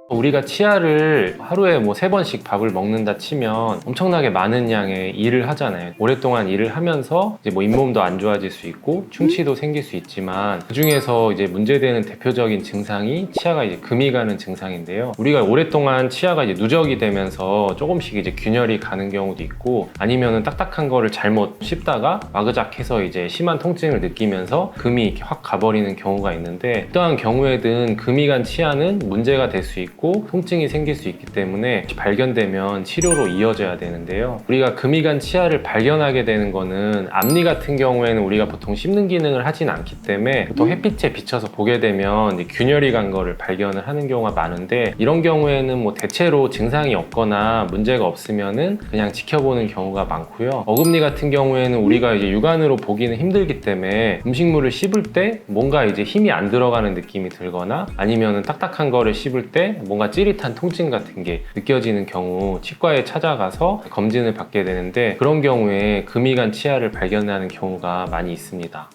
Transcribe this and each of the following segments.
우리가 치아를 하루에 뭐 3번씩 밥을 먹는다 치면 엄청나게 많은 양의 일을 하잖아요. 오랫동안 일을 하면서 이제 뭐 잇몸도 안 좋아질 수 있고 충치도 생길 수 있지만 그 중에서 이제 문제되는 대표적인 증상이 치아가 이제 금이 가는 증상인데요. 우리가 오랫동안 치아가 이제 누적이 되면서 조금씩 이제 균열이 가는 경우도 있고 아니면은 딱딱한 거를 잘못 씹다가 마그작해서 이제 심한 통증을 느끼면서 금이 이렇게 확 가버리는 경우가 있는데 어떠한 경우에든 금이 간 치아는 문제가 될 수 있고 통증이 생길 수 있기 때문에 발견되면 치료로 이어져야 되는데요. 우리가 금이 간 치아를 발견하게 되는 거는 앞니 같은 경우에는 우리가 보통 씹는 기능을 하진 않기 때문에 보통 햇빛에 비춰서 보게 되면 균열이 간 거를 발견을 하는 경우가 많은데 이런 경우에는 뭐 대체로 증상이 없거나 문제가 없으면은 그냥 지켜보는 경우가 많고요. 어금니 같은 경우에는 우리가 이제 육안으로 보기는 힘들기 때문에 음식물을 씹을 때 뭔가 이제 힘이 안 들어가는 느낌이 들거나 아니면은 딱딱한 거를 씹을 때 뭔가 찌릿한 통증 같은 게 느껴지는 경우 치과에 찾아가서 검진을 받게 되는데 그런 경우에 금이 간 치아를 발견하는 경우가 많이 있습니다.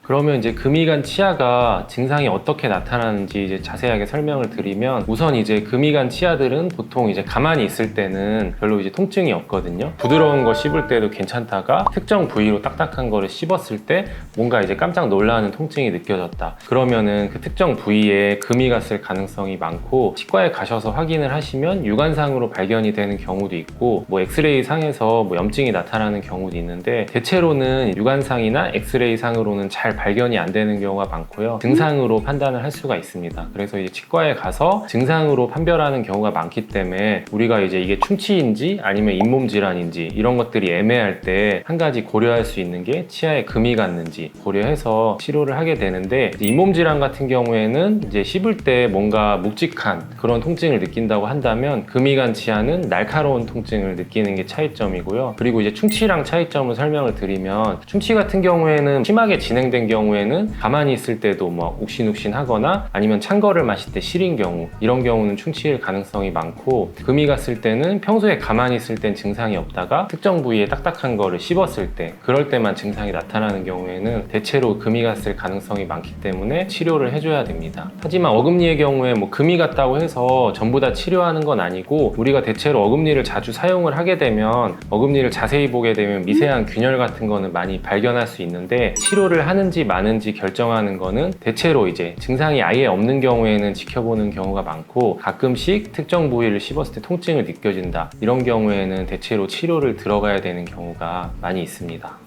그러면 이제 금이 간 치아가 증상이 어떻게 나타나는지 이제 자세하게 설명을 드리면 우선 이제 금이 간 치아들은 보통 이제 가만히 있을 때는 별로 이제 통증이 없거든요. 부드러운 거 씹을 때도 괜찮다가 특정 부위로 딱딱한 거를 씹었을 때 뭔가 이제 깜짝 놀라는 통증이 느껴졌다. 그러면은 그 특정 부위에 금이 갔을 가능성이 많고 치과에 가셔서 확인을 하시면 육안상으로 발견이 되는 경우도 있고 뭐 엑스레이 상에서 뭐 염증이 나타나는 경우도 있는데 대체로는 육안상이나 엑스레이 상으로는 잘 발견이 안 되는 경우가 많고요. 증상으로 판단을 할 수가 있습니다. 그래서 이제 치과에 가서 증상으로 판별하는 경우가 많기 때문에 우리가 이제 이게 충치인지 아니면 잇몸 질환인지 이런 것들이 애매할 때 한 가지 고려할 수 있는 게 치아에 금이 갔는지 고려해서 치료를 하게 되는데 잇몸 질환 같은 경우에는 이제 씹을 때 뭔가 묵직한 그런 통증을 느낀다고 한다면 금이 간 치아는 날카로운 통증을 느끼는 게 차이점이고요. 그리고 이제 충치랑 차이점을 설명을 드리면 충치 같은 경우에는 심하게 진행된 경우에는 가만히 있을 때도 뭐 욱신욱신 하거나 아니면 찬 거를 마실 때 시린 경우 이런 경우는 충치일 가능성이 많고 금이 갔을 때는 평소에 가만히 있을 땐 증상이 없다가 특정 부위에 딱딱한 거를 씹었을 때 그럴 때만 증상이 나타나는 경우에는 대체로 금이 갔을 가능성이 많기 때문에 치료를 해줘야 됩니다. 하지만 어금니의 경우에 뭐 금이 갔다고 해서 전부 다 치료하는 건 아니고 우리가 대체로 어금니를 자주 사용을 하게 되면 어금니를 자세히 보게 되면 미세한 균열 같은 거는 많이 발견할 수 있는데 치료를 하는지 마는지 결정하는 거는 대체로 이제 증상이 아예 없는 경우에는 지켜보는 경우가 많고 가끔씩 특정 부위를 씹었을 때 통증을 느껴진다 이런 경우에는 대체로 치료를 들어가야 되는 경우가 많이 있습니다.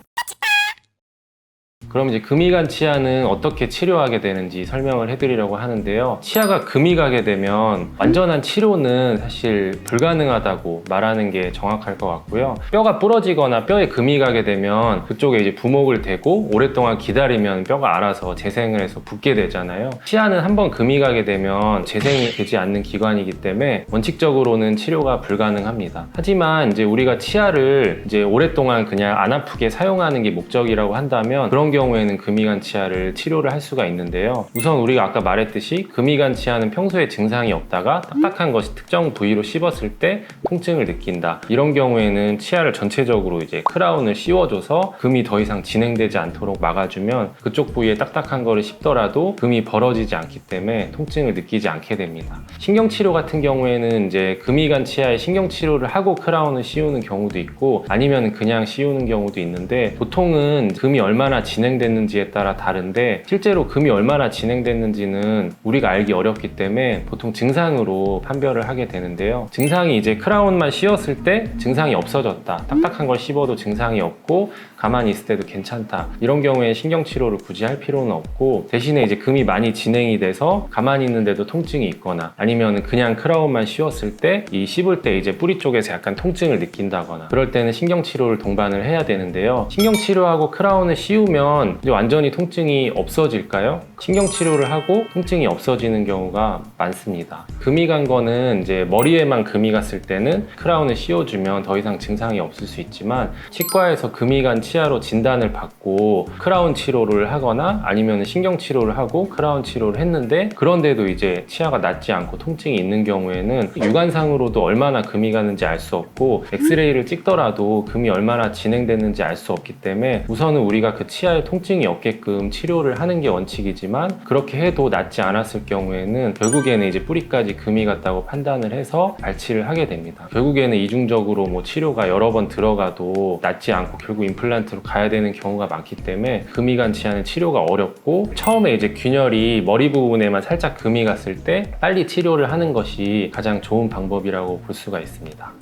그럼 이제 금이 간 치아는 어떻게 치료하게 되는지 설명을 해드리려고 하는데요. 치아가 금이 가게 되면 완전한 치료는 사실 불가능하다고 말하는 게 정확할 것 같고요. 뼈가 부러지거나 뼈에 금이 가게 되면 그쪽에 이제 부목을 대고 오랫동안 기다리면 뼈가 알아서 재생을 해서 붙게 되잖아요. 치아는 한번 금이 가게 되면 재생이 되지 않는 기관이기 때문에 원칙적으로는 치료가 불가능합니다. 하지만 이제 우리가 치아를 이제 오랫동안 그냥 안 아프게 사용하는 게 목적이라고 한다면 그런 경우에는 금이 간 치아를 치료를 할 수가 있는데요. 우선 우리가 아까 말했듯이 금이 간 치아는 평소에 증상이 없다가 딱딱한 것이 특정 부위로 씹었을 때 통증을 느낀다. 이런 경우에는 치아를 전체적으로 이제 크라운을 씌워줘서 금이 더 이상 진행되지 않도록 막아주면 그쪽 부위에 딱딱한 거를 씹더라도 금이 벌어지지 않기 때문에 통증을 느끼지 않게 됩니다. 신경치료 같은 경우에는 이제 금이 간 치아에 신경치료를 하고 크라운을 씌우는 경우도 있고 아니면 그냥 씌우는 경우도 있는데 보통은 금이 얼마나 진행됐는지에 따라 다른데 실제로 금이 얼마나 진행됐는지는 우리가 알기 어렵기 때문에 보통 증상으로 판별을 하게 되는데요. 증상이 이제 크라운만 씌웠을 때 증상이 없어졌다. 딱딱한 걸 씹어도 증상이 없고 가만히 있을 때도 괜찮다. 이런 경우에 신경치료를 굳이 할 필요는 없고 대신에 이제 금이 많이 진행이 돼서 가만히 있는데도 통증이 있거나 아니면 그냥 크라운만 씌웠을 때 이 씹을 때 이제 뿌리 쪽에서 약간 통증을 느낀다거나 그럴 때는 신경치료를 동반을 해야 되는데요. 신경치료하고 크라운을 씌우면 이제 완전히 통증이 없어질까요? 신경치료를 하고 통증이 없어지는 경우가 많습니다. 금이 간 거는 이제 머리에만 금이 갔을 때는 크라운을 씌워주면 더 이상 증상이 없을 수 있지만 치과에서 금이 간 치아로 진단을 받고 크라운 치료를 하거나 아니면 신경 치료를 하고 크라운 치료를 했는데, 그런데도 이제 치아가 낫지 않고 통증이 있는 경우에는 육안상으로도 얼마나 금이 가는지 알 수 없고 엑스레이를 찍더라도 금이 얼마나 진행됐는지 알 수 없기 때문에 우선은 우리가 그 치아에 통증이 없게끔 치료를 하는 게 원칙이지만, 그렇게 해도 낫지 않았을 경우에는 결국에는 이제 뿌리까지 금이 갔다고 판단을 해서 발치를 하게 됩니다. 결국에는 이중적으로 뭐 치료가 여러 번 들어가도 낫지 않고 결국 임플란트로 가야 되는 경우가 많기 때문에 금이 간 치아는 치료가 어렵고, 처음에 이제 균열이 머리 부분에만 살짝 금이 갔을 때 빨리 치료를 하는 것이 가장 좋은 방법이라고 볼 수가 있습니다.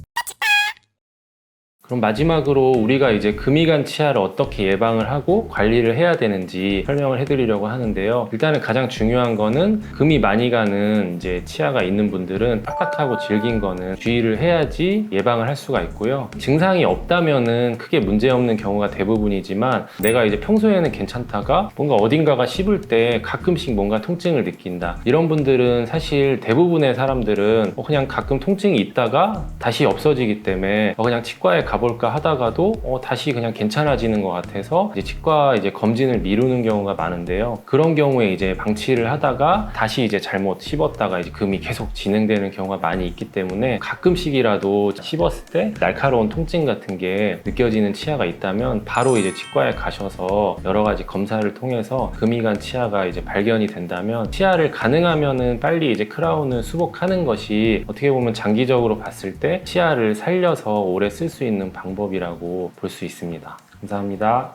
그럼 마지막으로 우리가 이제 금이 간 치아를 어떻게 예방을 하고 관리를 해야 되는지 설명을 해드리려고 하는데요. 일단은 가장 중요한 거는 금이 많이 가는 이제 치아가 있는 분들은 딱딱하고 질긴 거는 주의를 해야지 예방을 할 수가 있고요. 증상이 없다면은 크게 문제 없는 경우가 대부분이지만, 내가 이제 평소에는 괜찮다가 뭔가 어딘가가 씹을 때 가끔씩 뭔가 통증을 느낀다, 이런 분들은 사실 대부분의 사람들은 그냥 가끔 통증이 있다가 다시 없어지기 때문에 그냥 치과에 가볼까 하다가도 다시 그냥 괜찮아지는 것 같아서 이제 치과 이제 검진을 미루는 경우가 많은데요. 그런 경우에 이제 방치를 하다가 다시 이제 잘못 씹었다가 이제 금이 계속 진행되는 경우가 많이 있기 때문에, 가끔씩이라도 씹었을 때 날카로운 통증 같은 게 느껴지는 치아가 있다면 바로 이제 치과에 가셔서 여러 가지 검사를 통해서 금이 간 치아가 이제 발견이 된다면, 치아를 가능하면은 빨리 이제 크라운을 수복하는 것이 어떻게 보면 장기적으로 봤을 때 치아를 살려서 오래 쓸 수 있는 방법이라고 볼 수 있습니다. 감사합니다.